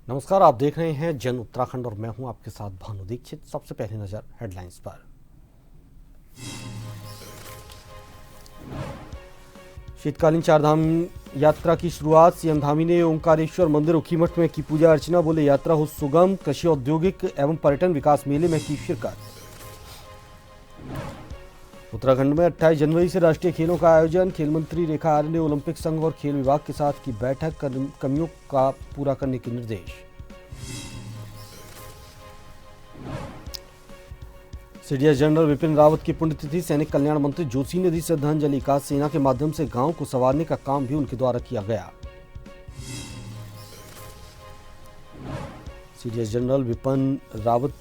नमस्कार, आप देख रहे हैं जन उत्तराखंड और मैं हूं आपके साथ भानु दीक्षित। सबसे पहले नजर हेडलाइंस पर। शीतकालीन चारधाम यात्रा की शुरुआत। सीएम धामी ने ओंकारेश्वर मंदिर ऊखीमठ में की पूजा अर्चना। बोले यात्रा हो सुगम। कृषि औद्योगिक एवं पर्यटन विकास मेले में की शिरकत। उत्तराखंड में 28 जनवरी से राष्ट्रीय खेलों का आयोजन। खेल मंत्री रेखा आर्य ने ओलंपिक संघ और खेल विभाग के साथ की बैठक। कमियों का पूरा करने के निर्देश। सीडीएस जनरल विपिन रावत की पुण्यतिथि। सैनिक कल्याण मंत्री जोशी ने दी श्रद्धांजलि। कहा सेना के माध्यम से गांव को संवारने का काम भी उनके द्वारा किया गया। CDS general Vipin Rawat.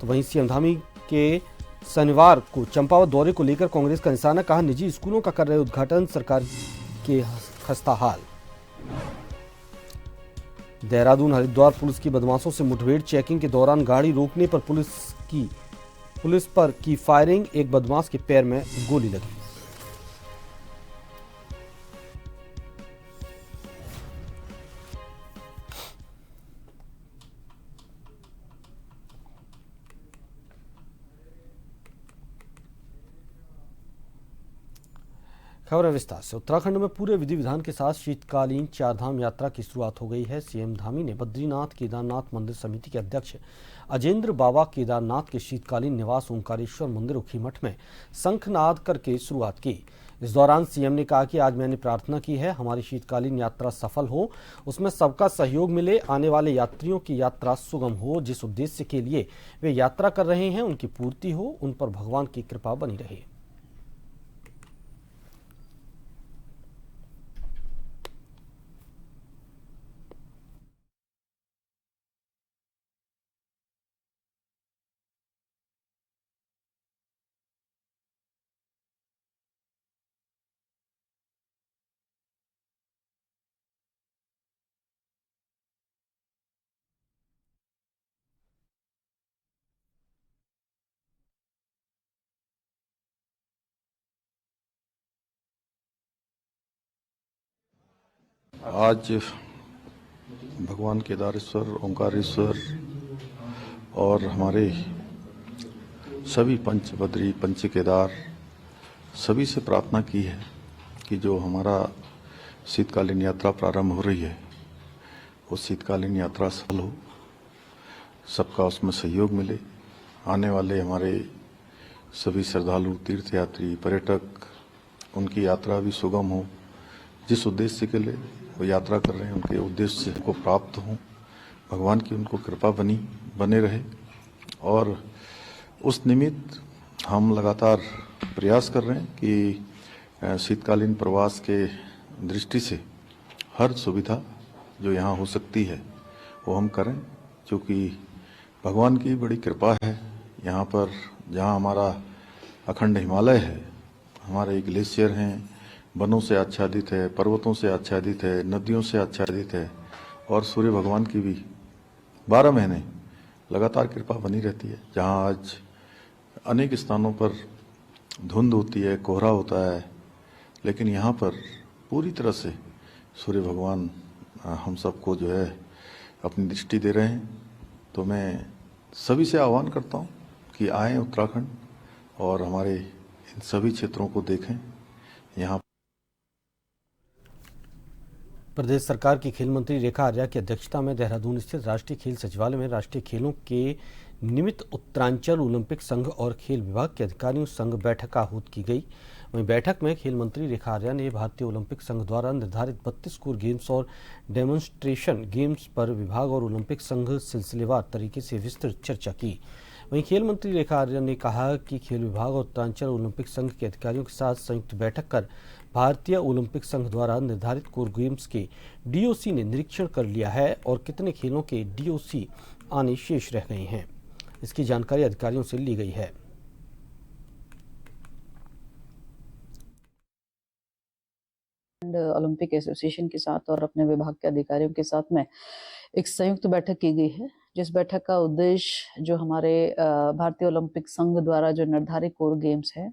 तो वहीं सीएम धामी के शनिवार को चंपावत दौरे को लेकर कांग्रेस का निशाना। कहा निजी स्कूलों का कर रहे उद्घाटन सरकार के खस्ता हाल। देहरादून हरिद्वार पुलिस की बदमाशों से मुठभेड़। चेकिंग के दौरान गाड़ी रोकने पर पुलिस पर की फायरिंग। एक बदमाश के पैर में गोली लगी। खबर है विस्तार से। उत्तराखंड में पूरे विधि विधान के साथ शीतकालीन चारधाम यात्रा की शुरुआत हो गई है। सीएम धामी ने बद्रीनाथ केदारनाथ मंदिर समिति के अध्यक्ष अजेंद्र बाबा केदारनाथ के शीतकालीन निवास ओंकारेश्वर मंदिर ऊखीमठ में शंखनाद करके शुरुआत की। इस दौरान सीएम ने कहा कि आज मैंने प्रार्थना की है हमारी शीतकालीन यात्रा सफल हो, उसमें सबका सहयोग मिले, आने वाले यात्रियों की यात्रा सुगम हो। जिस उद्देश्य के लिए वे यात्रा कर रहे हैं उनकी पूर्ति हो, उन पर भगवान की कृपा बनी रहे। आज भगवान केदारेश्वर, ओंकारेश्वर और हमारे सभी पंच बद्री, पंच केदार सभी से प्रार्थना की है कि जो हमारा शीतकालीन यात्रा प्रारंभ हो रही है वो शीतकालीन यात्रा सफल हो, सबका उसमें सहयोग मिले, आने वाले हमारे सभी श्रद्धालु, तीर्थयात्री, पर्यटक उनकी यात्रा भी सुगम हो। जिस उद्देश्य के लिए वो यात्रा कर रहे हैं उनके उद्देश्य को प्राप्त हो, भगवान की उनको कृपा बने रहे। और उस निमित्त हम लगातार प्रयास कर रहे हैं कि शीतकालीन प्रवास के दृष्टि से हर सुविधा जो यहाँ हो सकती है वो हम करें, क्योंकि भगवान की बड़ी कृपा है। यहाँ पर जहाँ हमारा अखंड हिमालय है, हमारे ग्लेशियर हैं, वनों से आच्छादित है, पर्वतों से आच्छादित है, नदियों से आच्छादित है, और सूर्य भगवान की भी 12 महीने लगातार कृपा बनी रहती है। जहाँ आज अनेक स्थानों पर धुंध होती है, कोहरा होता है, लेकिन यहाँ पर पूरी तरह से सूर्य भगवान हम सबको जो है अपनी दृष्टि दे रहे हैं। तो मैं सभी से आह्वान करता हूँ कि आएँ उत्तराखंड और हमारे इन सभी क्षेत्रों को देखें। यहाँ प्रदेश सरकार की खेल मंत्री रेखा आर्या की अध्यक्षता में देहरादून स्थित राष्ट्रीय खेल सचिवालय में राष्ट्रीय खेलों के निमित्त उत्तरांचल ओलंपिक संघ और खेल विभाग के अधिकारियों संग बैठक आहूत की गई। वहीं बैठक में खेल मंत्री रेखा आर्या ने भारतीय ओलंपिक संघ द्वारा निर्धारित 32 कोर गेम्स और डेमोन्स्ट्रेशन गेम्स पर विभाग और ओलंपिक संघ सिलसिलेवार तरीके से विस्तृत चर्चा की। वहीं खेल मंत्री रेखा आर्या ने कहा कि खेल विभाग और उत्तरांचल ओलंपिक संघ के अधिकारियों के साथ संयुक्त बैठक कर भारतीय ओलंपिक संघ द्वारा निर्धारित कोर गेम्स के डीओसी ने निरीक्षण कर लिया है और कितने खेलों के डीओसी आने शेष रह गए हैं, इसकी जानकारी अधिकारियों से ली गई है। ओलंपिक एसोसिएशन के साथ और अपने विभाग के अधिकारियों के साथ में एक संयुक्त बैठक की गई है, जिस बैठक का उद्देश्य जो हमारे भारतीय ओलंपिक संघ द्वारा जो निर्धारित कोर गेम्स है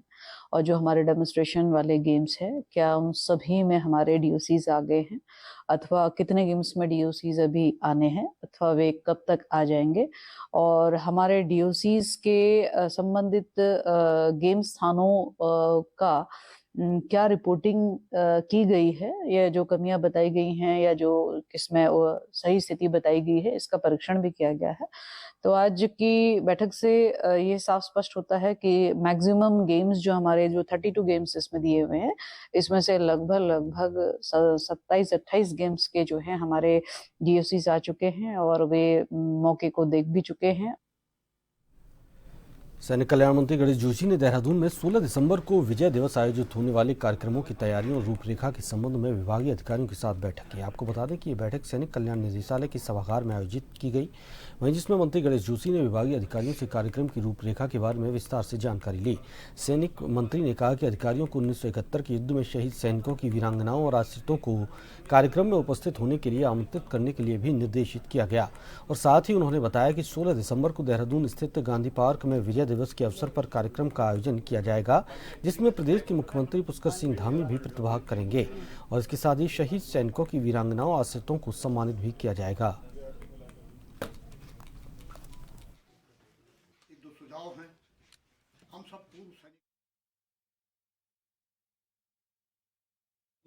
और जो हमारे डेमोन्स्ट्रेशन वाले गेम्स है, क्या उन सभी में हमारे डीओसीज आ गए हैं अथवा कितने गेम्स में डीओसीज अभी आने हैं अथवा वे कब तक आ जाएंगे, और हमारे डीओसीज के संबंधित गेम स्थानों का क्या रिपोर्टिंग की गई है, या जो कमियां बताई गई हैं या जो किसमें सही स्थिति बताई गई है, इसका परीक्षण भी किया गया है। तो आज की बैठक से ये साफ स्पष्ट होता है कि मैक्सिमम गेम्स जो हमारे जो 32 गेम्स इसमें दिए हुए हैं, इसमें से लगभग 27-28 गेम्स के जो हैं हमारे डीओसीज आ चुके हैं और वे मौके को देख भी चुके हैं। सैनिक कल्याण मंत्री गणेश जोशी ने देहरादून में 16 दिसंबर को विजय दिवस आयोजित होने वाले कार्यक्रमों की तैयारियों और रूपरेखा के संबंध में विभागीय अधिकारियों के साथ बैठक की। आपको बता दें कि ये बैठक सैनिक कल्याण निदेशालय के सभागार में आयोजित की गई, वहीं जिसमें मंत्री गणेश जोशी ने विभागीय अधिकारियों से कार्यक्रम की रूपरेखा के बारे में विस्तार से जानकारी ली। सैनिक मंत्री ने कहा कि अधिकारियों को 1971 के युद्ध में शहीद सैनिकों की वीरांगनाओं और आश्रितों को कार्यक्रम में उपस्थित होने के लिए आमंत्रित करने के लिए भी निर्देशित किया गया, और साथ ही उन्होंने बताया कि 16 दिसंबर को देहरादून स्थित गांधी पार्क में विजय दिवस के अवसर पर कार्यक्रम का आयोजन किया जाएगा, जिसमें प्रदेश के मुख्यमंत्री पुष्कर सिंह धामी भी प्रतिभाग करेंगे, और इसके साथ ही शहीद सैनिकों की वीरांगनाओं आश्रितों को सम्मानित भी किया जाएगा। दो सुझाव हैं। हम सब पूर्व सैनिक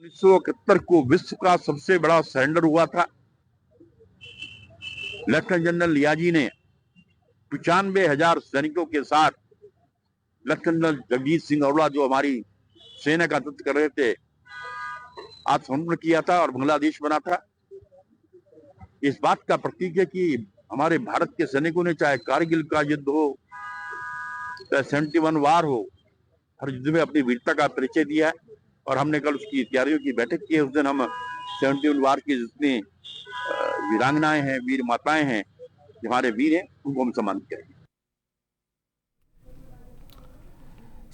1971 को विश्व का सबसे बड़ा सरेंडर हुआ था। लेफ्टिनेंट जनरल लियाजी ने 95,000 सैनिकों के साथ लेफ्टिनेंट जनरल जगजीत सिंह औरला, जो हमारी सेना का नेतृत्व कर रहे थे, आत्मसमर्पण किया था और बांग्लादेश बना था। इस बात का प्रतीक है कि हमारे भारत के सैनिकों ने, चाहे कारगिल का युद्ध हो, चाहे 71 वार हो, हर युद्ध में अपनी वीरता का परिचय दिया है। और हमने कल उसकी तैयारियों की बैठक की है। उस दिन हम 71 वार की जितनी वीरांगनाएं हैं, वीर माताएं हैं, हमारे वीर हैं, उनको हम सम्मानित करेंगे।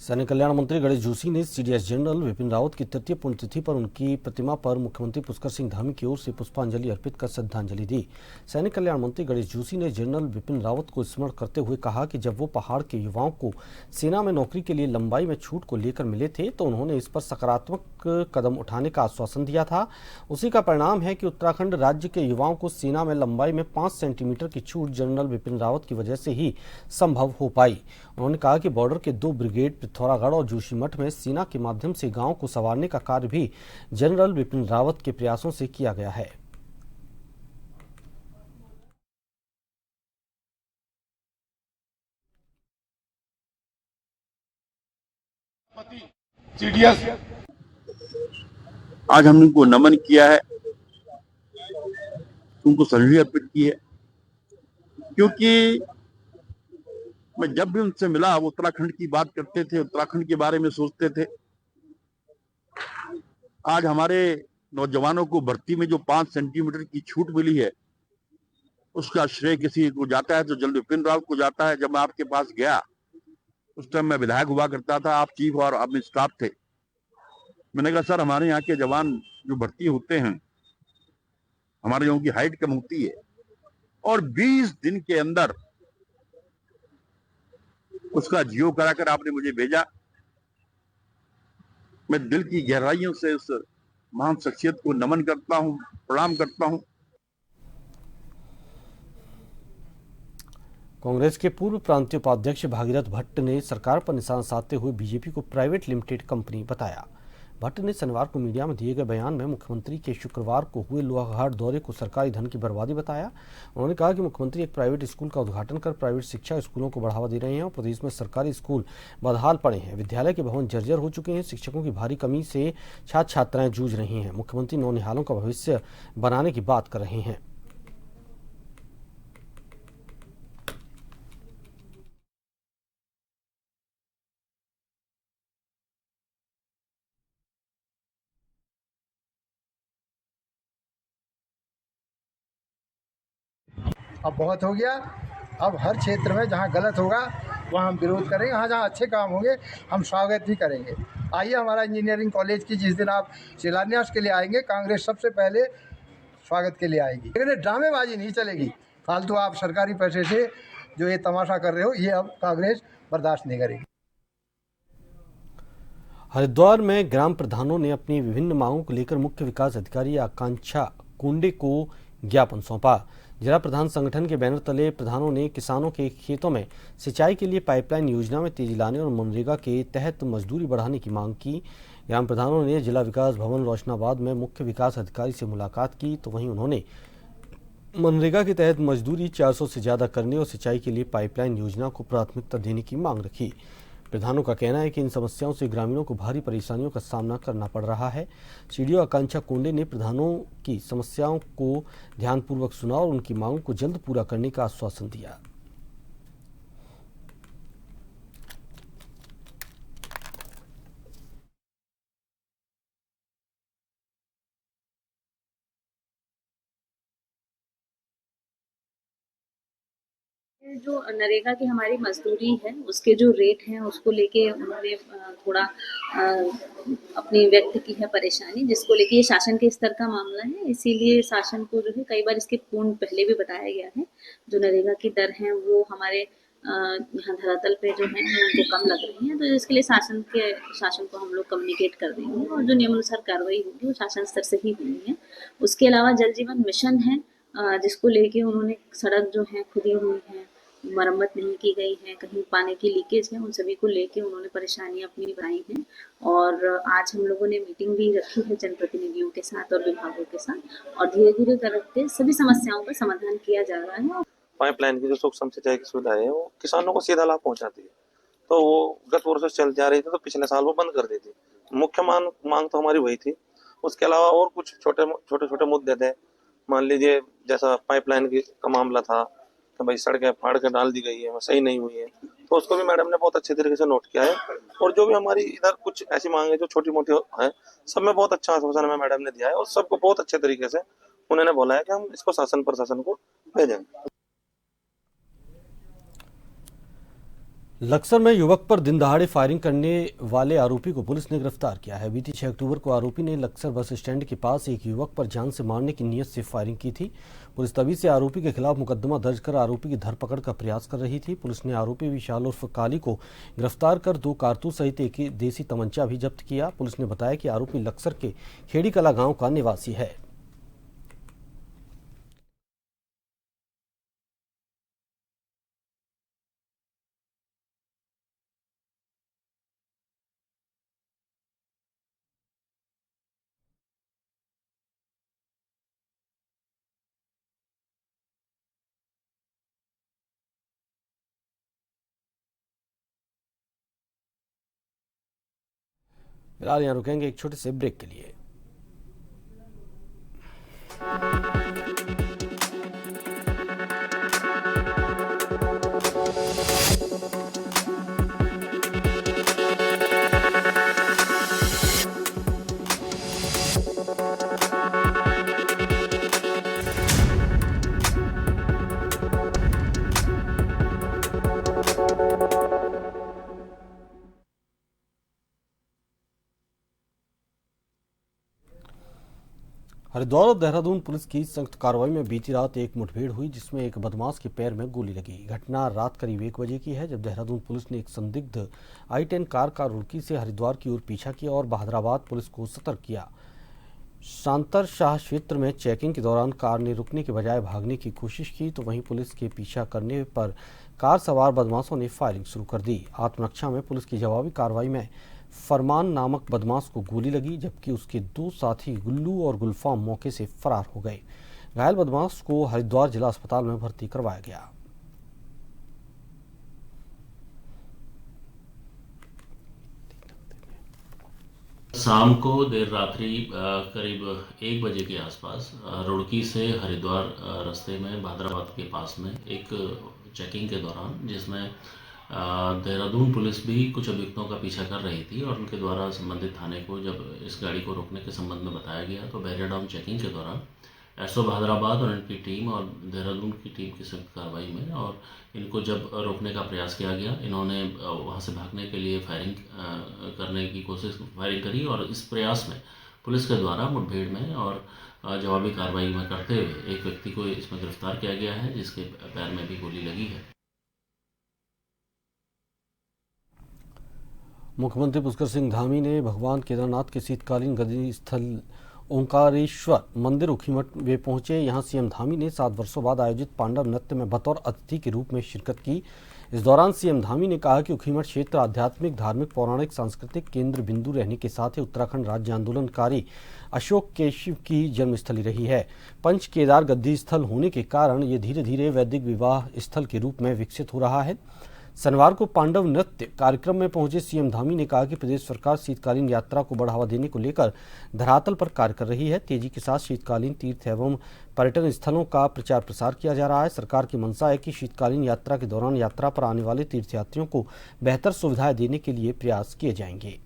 सैनिक कल्याण मंत्री गणेश जोशी ने सीडीएस जनरल विपिन रावत की तृतीय पुण्यतिथि पर उनकी प्रतिमा पर मुख्यमंत्री पुष्कर सिंह धामी की ओर से पुष्पांजलि अर्पित कर श्रद्धांजलि दी। सैनिक कल्याण मंत्री गणेश जोशी ने जनरल विपिन रावत को स्मरण करते हुए कहा कि जब वो पहाड़ के युवाओं को सेना में नौकरी के लिए लंबाई में छूट को लेकर मिले थे तो उन्होंने इस पर सकारात्मक कदम उठाने का आश्वासन दिया था। उसी का परिणाम है कि उत्तराखंड राज्य के युवाओं को सेना में लंबाई में 5 सेंटीमीटर की छूट जनरल विपिन रावत की वजह से ही संभव हो पाई। उन्होंने कहा कि बॉर्डर के 2 ब्रिगेड पिथौरागढ़ और जोशीमठ में सेना के माध्यम से गांव को संवारने का कार्य भी जनरल विपिन रावत के प्रयासों से किया गया है। सीडीएस आज हमने उनको नमन किया है, उनको श्रद्धांजलि अर्पित की है, क्योंकि मैं जब भी उनसे मिला वो उत्तराखंड की बात करते थे, उत्तराखंड के बारे में सोचते थे। आज हमारे नौजवानों को भर्ती में जो 5 सेंटीमीटर की छूट मिली है, उसका श्रेय किसी को जाता है तो जनरल विपिन रावत को जाता है। जब मैं आपके पास गया उस टाइम मैं विधायक हुआ करता था, आप चीफ और आप स्टाफ थे। मैंने कहा सर, हमारे यहाँ के जवान जो भर्ती होते हैं, हमारे यहाँ की हाइट कम होती है और 20 दिन के अंदर उसका जीओ कराकर आपने मुझे भेजा। मैं दिल की गहराइयों से उस महान शख्सियत को नमन करता हूं, प्रणाम करता हूं। कांग्रेस के पूर्व प्रांतीय उपाध्यक्ष भागीरथ भट्ट ने सरकार पर निशाना साधते हुए बीजेपी को प्राइवेट लिमिटेड कंपनी बताया। भट्ट ने शनिवार को मीडिया में दिए गए बयान में मुख्यमंत्री के शुक्रवार को हुए लोहाघाट दौरे को सरकारी धन की बर्बादी बताया। उन्होंने कहा कि मुख्यमंत्री एक प्राइवेट स्कूल का उद्घाटन कर प्राइवेट शिक्षा स्कूलों को बढ़ावा दे रहे हैं और प्रदेश में सरकारी स्कूल बदहाल पड़े हैं, विद्यालय के भवन जर्जर हो चुके हैं, शिक्षकों की भारी कमी से छात्र छात्राएं जूझ रही हैं। मुख्यमंत्री नौनिहालों का भविष्य बनाने की बात कर रहे हैं। अब बहुत हो गया। अब हर क्षेत्र में जहाँ गलत होगा वहाँ हम विरोध करेंगे, हाँ जहाँ अच्छे काम होंगे हम स्वागत भी करेंगे। आइए हमारा इंजीनियरिंग कॉलेज की जिस दिन आप शिलान्यास के लिए आएंगे, कांग्रेस सबसे पहले स्वागत के लिए आएगी, लेकिन ड्रामेबाजी नहीं चलेगी। फालतू आप सरकारी पैसे से जो ये तमाशा कर रहे हो, ये अब कांग्रेस बर्दाश्त नहीं करेगी। हरिद्वार में ग्राम प्रधानों ने अपनी विभिन्न मांगों को लेकर मुख्य विकास अधिकारी आकांक्षा कुंडे को ज्ञापन सौंपा। जिला प्रधान संगठन के बैनर तले प्रधानों ने किसानों के खेतों में सिंचाई के लिए पाइपलाइन योजना में तेजी लाने और मनरेगा के तहत मजदूरी बढ़ाने की मांग की। ग्राम प्रधानों ने जिला विकास भवन रोशनाबाद में मुख्य विकास अधिकारी से मुलाकात की, तो वहीं उन्होंने मनरेगा के तहत मजदूरी 400 से ज्यादा करने और सिंचाई के लिए पाइपलाइन योजना को प्राथमिकता देने की मांग रखी। प्रधानों का कहना है कि इन समस्याओं से ग्रामीणों को भारी परेशानियों का सामना करना पड़ रहा है। सीडीओ आकांक्षा कुंडे ने प्रधानों की समस्याओं को ध्यानपूर्वक सुना और उनकी मांगों को जल्द पूरा करने का आश्वासन दिया। जो नरेगा की हमारी मजदूरी है उसके जो रेट हैं उसको लेके उन्होंने थोड़ा अपनी व्यक्त की है परेशानी, जिसको लेके ये शासन के स्तर का मामला है। इसीलिए शासन को जो है कई बार इसके पूर्ण पहले भी बताया गया है। जो नरेगा की दर है वो हमारे यहाँ धरातल पे जो है उनको कम लग रही है, तो इसके लिए शासन को हम लोग कम्युनिकेट कर देंगे और जो नियमानुसार कार्रवाई होगी वो शासन स्तर से ही होनी है। उसके अलावा जल जीवन मिशन है जिसको लेके उन्होंने सड़क जो है खुदी हुई है, मरम्मत नहीं की गई है, कहीं पानी की लीकेज है, उन सभी को लेके उन्होंने परेशानियां अपनी बताई हैं। और आज हम लोगों ने मीटिंग भी रखी है जनप्रतिनिधियों के साथ और विभागों के साथ, और धीरे धीरे करके सभी समस्याओं का समाधान किया जा रहा है। पाइपलाइन की जो सूक्ष्म सिंचाई की सुविधा है वो किसानों को सीधा लाभ पहुंचाती है, तो वो गत वर्ष चल जा रही थी, तो पिछले साल वो बंद कर दी थी। मुख्य मांग तो हमारी वही थी। उसके अलावा और कुछ छोटे मुद्दे थे। मान लीजिए जैसा पाइपलाइन का मामला था कि भाई सड़कें फाड़ के डाल दी गई है, वो सही नहीं हुई है, तो उसको भी मैडम ने बहुत अच्छे तरीके से नोट किया है। और जो भी हमारी इधर कुछ ऐसी मांगे जो छोटी मोटी है, सब में बहुत अच्छा आश्वासन हमें मैडम ने दिया है और सबको बहुत अच्छे तरीके से उन्होंने बोला है कि हम इसको शासन प्रशासन को भेजेंगे। लक्सर में युवक पर दिन दहाड़े फायरिंग करने वाले आरोपी को पुलिस ने गिरफ्तार किया है। बीती 6 अक्टूबर को आरोपी ने लक्सर बस स्टैंड के पास एक युवक पर जान से मारने की नीयत से फायरिंग की थी। पुलिस तभी से आरोपी के खिलाफ मुकदमा दर्ज कर आरोपी की धरपकड़ का प्रयास कर रही थी। पुलिस ने आरोपी विशाल उर्फ काली को गिरफ्तार कर 2 कारतूस सहित एक देसी तमंचा भी जब्त किया। पुलिस ने बताया कि आरोपी लक्सर के खेड़ी कला गांव का निवासी है। फिलहाल यहाँ रुकेंगे एक छोटे से ब्रेक के लिए। हरिद्वार और देहरादून पुलिस की संयुक्त कार्रवाई में बीती रात एक मुठभेड़ हुई जिसमें एक बदमाश के पैर में गोली लगी। घटना रात करीब 1 बजे की है, जब देहरादून पुलिस ने एक संदिग्ध i10 कार का रुड़की से हरिद्वार की ओर पीछा किया और बहादुराबाद पुलिस को सतर्क किया। शांतर शाह क्षेत्र में चेकिंग के दौरान कार ने रुकने के बजाय भागने की कोशिश की, तो वहीं पुलिस के पीछा करने पर कार सवार बदमाशों ने फायरिंग शुरू कर दी। आत्मरक्षा में पुलिस की जवाबी कार्रवाई में फरमान नामक बदमाश को गोली लगी, जबकि उसके 2 साथी गुल्लू और गुलफाम मौके से फरार हो गए। घायल बदमाश को हरिद्वार जिला अस्पताल में भर्ती करवाया गया। शाम को देर रात्रि करीब 1 बजे के आसपास रुड़की से हरिद्वार रास्ते में बहादुराबाद के पास में एक चेकिंग के दौरान, जिसमें देहरादून पुलिस भी कुछ अभियुक्तों का पीछा कर रही थी और उनके द्वारा संबंधित थाने को जब इस गाड़ी को रोकने के संबंध में बताया गया, तो बैरियर डाउन चेकिंग के दौरान एसओ बहादुराबाद और इनकी टीम और देहरादून की टीम की संयुक्त कार्रवाई में और इनको जब रोकने का प्रयास किया गया, इन्होंने वहां से भागने के लिए फायरिंग करी और इस प्रयास में पुलिस के द्वारा मुठभेड़ में और जवाबी कार्रवाई में करते हुए एक व्यक्ति को इसमें गिरफ्तार किया गया है, जिसके पैर में भी गोली लगी है। मुख्यमंत्री पुष्कर सिंह धामी ने भगवान केदारनाथ के शीतकालीन गद्दी स्थल ओंकारेश्वर मंदिर ऊखीमठ में पहुंचे। यहां सीएम धामी ने 7 वर्षों बाद आयोजित पांडव नृत्य में बतौर अतिथि के रूप में शिरकत की। इस दौरान सीएम धामी ने कहा कि ऊखीमठ क्षेत्र आध्यात्मिक, धार्मिक, पौराणिक, सांस्कृतिक केंद्र बिंदु रहने के साथ ही उत्तराखंड राज्य आंदोलनकारी अशोक केशव की जन्मस्थली रही है। पंच केदार गद्दी स्थल होने के कारण ये धीरे धीरे वैदिक विवाह स्थल के रूप में विकसित हो रहा है। शनिवार को पांडव नृत्य कार्यक्रम में पहुंचे सीएम धामी ने कहा कि प्रदेश सरकार शीतकालीन यात्रा को बढ़ावा देने को लेकर धरातल पर कार्य कर रही है। तेजी के साथ शीतकालीन तीर्थ एवं पर्यटन स्थलों का प्रचार प्रसार किया जा रहा है। सरकार की मंशा है कि शीतकालीन यात्रा के दौरान यात्रा पर आने वाले तीर्थयात्रियों को बेहतर सुविधाएं देने के लिए प्रयास किए जाएंगे।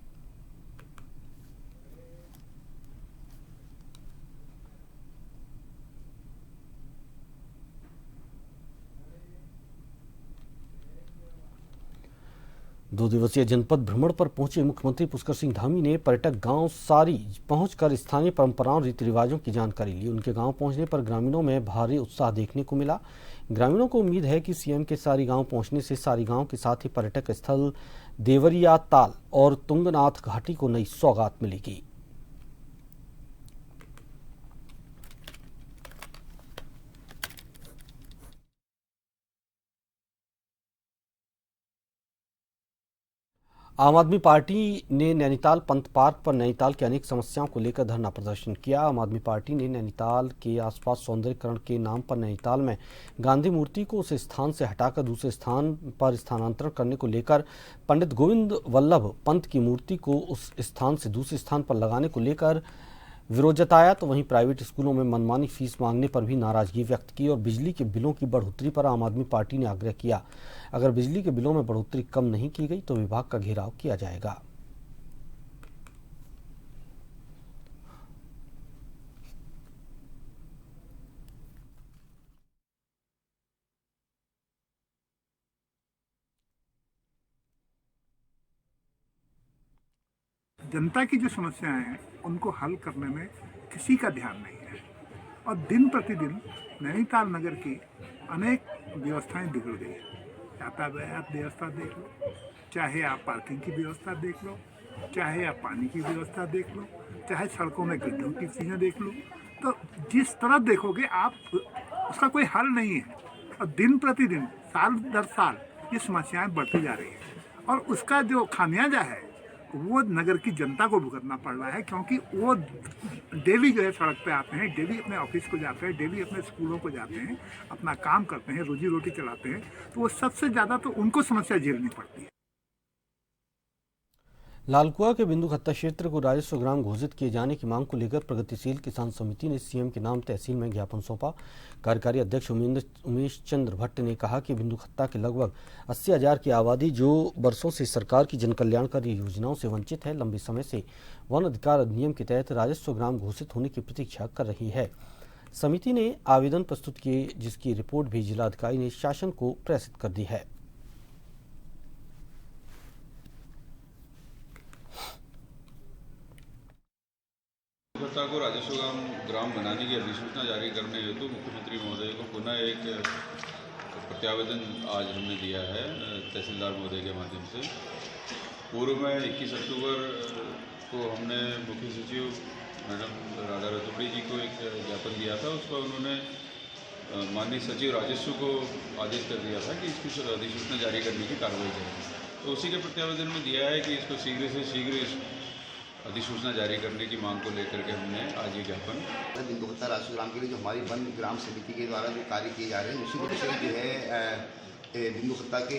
दो दिवसीय जनपद भ्रमण पर पहुंचे मुख्यमंत्री पुष्कर सिंह धामी ने पर्यटक गांव सारी पहुंचकर स्थानीय परंपराओं रीति रिवाजों की जानकारी ली। उनके गांव पहुंचने पर ग्रामीणों में भारी उत्साह देखने को मिला। ग्रामीणों को उम्मीद है कि सीएम के सारी गांव पहुंचने से सारी गांव के साथ ही पर्यटक स्थल देवरिया ताल और तुंगनाथ घाटी को नई सौगात मिलेगी। आम आदमी पार्टी ने नैनीताल पंत पार्क पर नैनीताल की अनेक समस्याओं को लेकर धरना प्रदर्शन किया। आम आदमी पार्टी ने नैनीताल के आसपास सौंदर्यीकरण के नाम पर नैनीताल में गांधी मूर्ति को उस स्थान से हटाकर दूसरे स्थान पर स्थानांतरण करने को लेकर, पंडित गोविंद वल्लभ पंत की मूर्ति को उस स्थान से दूसरे स्थान पर लगाने को लेकर विरोध जताया। तो वहीं प्राइवेट स्कूलों में मनमानी फीस मांगने पर भी नाराजगी व्यक्त की और बिजली के बिलों की बढ़ोतरी पर आम आदमी पार्टी ने आग्रह किया। अगर बिजली के बिलों में बढ़ोतरी कम नहीं की गई तो विभाग का घेराव किया जाएगा। जनता की जो समस्याएं हैं उनको हल करने में किसी का ध्यान नहीं है और दिन प्रतिदिन नैनीताल नगर की अनेक व्यवस्थाएं बिगड़ गई हैं। यातायात व्यवस्था देख लो, चाहे आप पार्किंग की व्यवस्था देख लो, चाहे आप पानी की व्यवस्था देख लो, चाहे सड़कों में गड्ढों की चीज़ें देख लो, तो जिस तरफ देखोगे आप उसका कोई हल नहीं है और दिन प्रतिदिन साल दर साल ये समस्याएं बढ़ती जा रही हैं और उसका जो खामियाजा है वो नगर की जनता को भुगतना पड़ रहा है, क्योंकि वो डेली जो है सड़क पे आते हैं, डेली अपने ऑफिस को जाते हैं, डेली अपने स्कूलों को जाते हैं, अपना काम करते हैं, रोजी रोटी चलाते हैं, तो वो सबसे ज़्यादा तो उनको समस्या झेलनी पड़ती है। लालकुआ के बिंदु खत्ता क्षेत्र को राजस्व ग्राम घोषित किए जाने की मांग को लेकर प्रगतिशील किसान समिति ने सीएम के नाम तहसील में ज्ञापन सौंपा। कार्यकारी अध्यक्ष उमेश चंद्र भट्ट ने कहा कि बिंदु खत्ता के लगभग 80,000 की आबादी जो वर्षों से सरकार की जनकल्याणकारी योजनाओं से वंचित है, लंबे समय से वन अधिकार अधिनियम के तहत राजस्व ग्राम घोषित होने की प्रतीक्षा कर रही है। समिति ने आवेदन प्रस्तुत किए, जिसकी रिपोर्ट भी जिलाधिकारी ने शासन को प्रेषित कर दी है। को राजस्व ग्राम बनाने की अधिसूचना जारी करने हेतु मुख्यमंत्री महोदय को पुनः एक प्रत्यावेदन आज हमने दिया है तहसीलदार महोदय के माध्यम से। पूर्व में 21 अक्टूबर को हमने मुख्य सचिव मैडम राधा रतोड़ी जी को एक ज्ञापन दिया था। उसका उन्होंने माननीय सचिव राजस्व को आदेश कर दिया था कि इसकी अधिसूचना जारी करने की कार्रवाई करें। तो उसी के प्रत्यावेदन में दिया है कि इसको शीघ्र से शीघ्र अधिसूचना जारी करने की मांग को लेकर के हमने आज ये ज्ञापन बिंदु खत्ता राजस्व ग्राम के लिए जो हमारी वन ग्राम समिति के द्वारा जो कार्य किए जा रहे हैं, निश्चित रूप से जो है बिंदु खत्ता के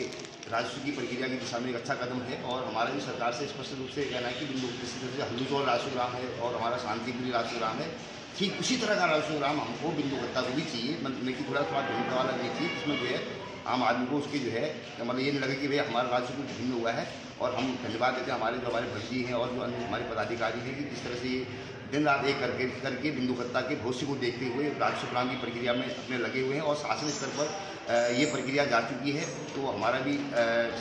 राजस्व की प्रक्रिया की दिशा में एक अच्छा कदम है और हमारा भी सरकार से स्पष्ट रूप से कहना है कि बिंदु इसी तरह से हल्दूचौर राजस्व ग्राम है और हमारा शांतिपुरी राजस्व ग्राम है, ठीक उसी तरह का राजस्व ग्राम हमको बिंदु खत्ता को भी चाहिए। लेकिन थोड़ा भिन्न वाला नहीं चाहिए, जिसमें जो है आम आदमी को उसके जो है मतलब ये नहीं लगे कि भाई हमारा राजस्व कुछ भिन्न हुआ है। और हम धन्यवाद देते हैं हमारे भट्टी हैं और जो अन्य हमारे पदाधिकारी हैं कि जिस तरह से ये दिन रात एक करके बिंदु खत्ता के भविष्य को देखते हुए राजस्व ग्राम की प्रक्रिया में अपने लगे हुए हैं और शासन स्तर पर ये प्रक्रिया जा चुकी है। तो हमारा भी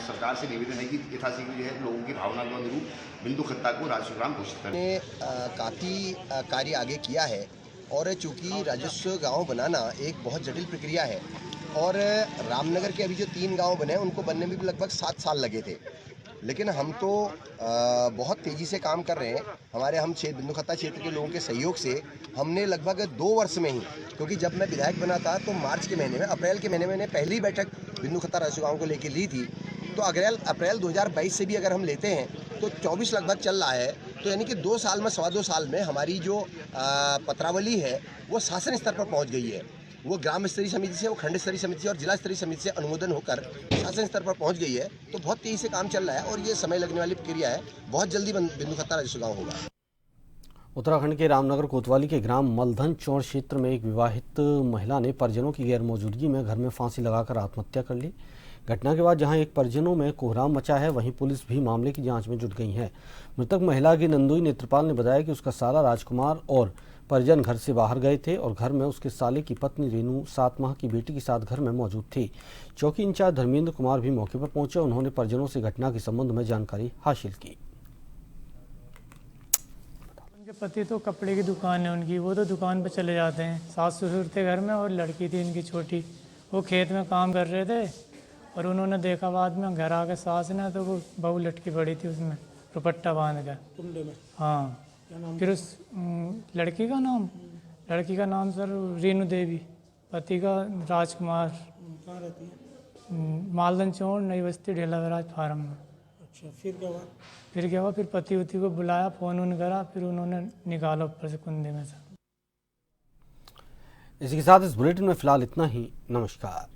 सरकार से निवेदन है कि यथाशीघ्र जो है लोगों की भावना के अनुरूप बिंदु खत्ता को राजस्व ग्राम घोषित करें। काफ़ी कार्य आगे किया है और चूँकि राजस्व गांव बनाना एक बहुत जटिल प्रक्रिया है और रामनगर के अभी जो 3 गांव बने हैं उनको बनने में भी लगभग 7 साल लगे थे, लेकिन हम तो बहुत तेज़ी से काम कर रहे हैं। हमारे हम बिंदुखत्ता क्षेत्र के लोगों के सहयोग से हमने लगभग 2 वर्ष में ही, क्योंकि जब मैं विधायक बना था तो मार्च के महीने में, अप्रैल के महीने में मैंने पहली बैठक बिंदुखत्ता राजस्व गाँव को लेकर ली थी। तो अप्रैल 2022 से भी अगर हम लेते हैं तो 24 लगभग चल रहा है। तो यानी कि 2 साल में, 2.25 साल में हमारी जो पत्रावली है वो शासन स्तर पर पहुंच गई है। वो ग्राम स्तरीय समिति से, वो खंड स्तरीय समिति से और जिला स्तरीय समिति से अनुमोदन होकर शासन स्तर पर पहुंच गई है। तो बहुत तेजी से काम चल रहा है और ये समय लगने वाली प्रक्रिया है। बहुत जल्दी बिंदुखत्ता राजस्व गाँव होगा। उत्तराखंड के रामनगर कोतवाली के ग्राम मलधन चौड़ क्षेत्र में एक विवाहित महिला ने परिजनों की गैर मौजूदगी में घर में फांसी लगाकर आत्महत्या कर ली। घटना के बाद जहां एक परिजनों में कोहराम मचा है, वहीं पुलिस भी मामले की जांच में जुट गई है। मृतक महिला की नंदोई नेत्रपाल ने बताया कि उसका साला राजकुमार और परिजन घर से बाहर गए थे और घर में उसके साले की पत्नी रेनू 7 माह की बेटी के साथ घर में मौजूद थी। चौकी इंचार्ज धर्मेंद्र कुमार भी मौके पर पहुंचे। उन्होंने परिजनों से घटना के संबंध में जानकारी हासिल की। उनके पति तो कपड़े की दुकान है उनकी, वो तो दुकान पर चले जाते हैं। सास ससुर थे घर में और लड़की थी इनकी छोटी, वो खेत में काम कर रहे थे और उन्होंने देखा बाद में घर आके सास ने, तो वो बहू लटकी पड़ी थी उसमें दुपट्टा बांध कर कुंडे में। हाँ, फिर उस लड़की का नाम सर रेनू देवी, पति का राजकुमार। कहाँ रहती है? मालदन चौड़, नई बस्ती, ढेलावराज फार्म में। अच्छा, फिर क्या हुआ? फिर पति उति को बुलाया, फोन करा, फिर उन्होंने निकाला ऊपर से कुंडे में से। इसी के साथ इस बुलेटिन में फिलहाल इतना ही। नमस्कार।